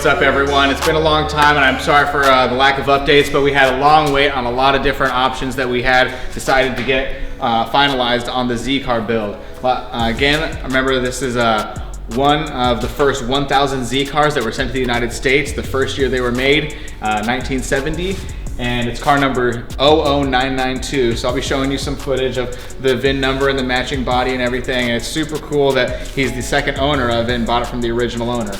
what's up everyone? It's been a long time and I'm sorry for the lack of updates, but we had a long wait on a lot of different options that we had decided to get finalized on the Z car build. Again, remember this is one of the first 1,000 Z cars that were sent to the United States, the first year they were made, 1970. And it's car number 00992. So I'll be showing you some footage of the VIN number and the matching body and everything. And it's super cool that he's the second owner of it and bought it from the original owner.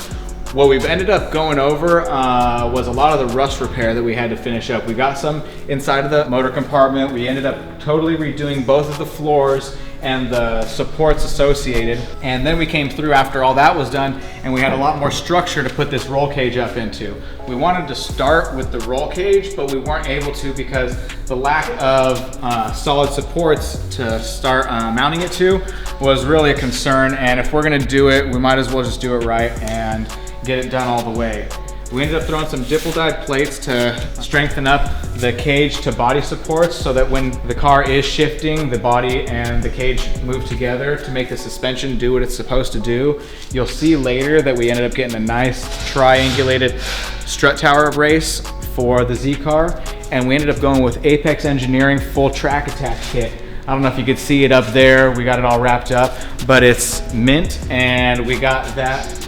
What we've ended up going over was a lot of the rust repair that we had to finish up. We got some inside of the motor compartment. We ended up totally redoing both of the floors and the supports associated. And then we came through after all that was done and we had a lot more structure to put this roll cage up into. We wanted to start with the roll cage, but we weren't able to because the lack of solid supports to start mounting it to was really a concern. And if we're gonna do it, we might as well just do it right and get it done all the way. We ended up throwing some dipple dyed plates to strengthen up the cage to body supports so that when the car is shifting, the body and the cage move together to make the suspension do what it's supposed to do. You'll see later that we ended up getting a nice triangulated strut tower brace for the Z car, and we ended up going with Apex Engineering full track attach kit. I don't know if you could see it up there, we got it all wrapped up, but it's mint, and we got that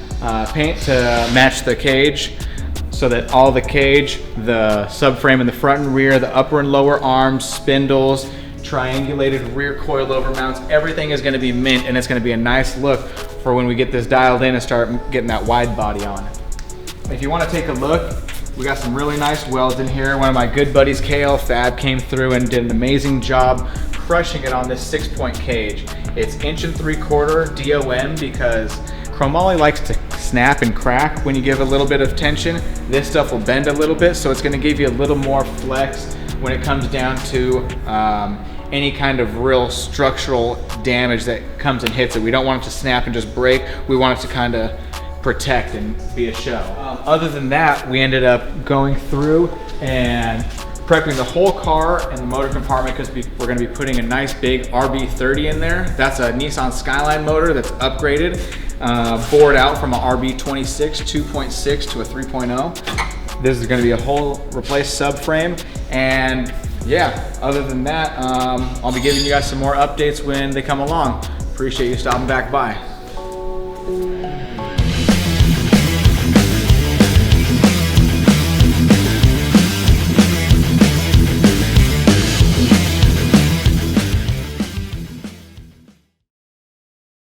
paint to match the cage, so that all the cage, the subframe in the front and rear, the upper and lower arms, spindles, triangulated rear coilover mounts, everything is going to be mint, and it's going to be a nice look for when we get this dialed in and start getting that wide body on. If you want to take a look, we got some really nice welds in here. One of my good buddies, KL Fab, came through and did an amazing job crushing it on this 6-point cage. It's 1 3/4 DOM because chromoly likes to snap and crack when you give a little bit of tension. This stuff will bend a little bit, so it's going to give you a little more flex when it comes down to any kind of real structural damage that comes and hits it. We don't want it to snap and just break. We want it to kind of protect and be a show. Other than that, we ended up going through and prepping the whole car and the motor compartment because we're going to be putting a nice big RB30 in there. That's a Nissan Skyline motor that's upgraded, bored out from a RB26 2.6 to a 3.0. This is going to be a whole replaced subframe, and yeah, other than that, I'll be giving you guys some more updates when they come along. Appreciate you stopping back by.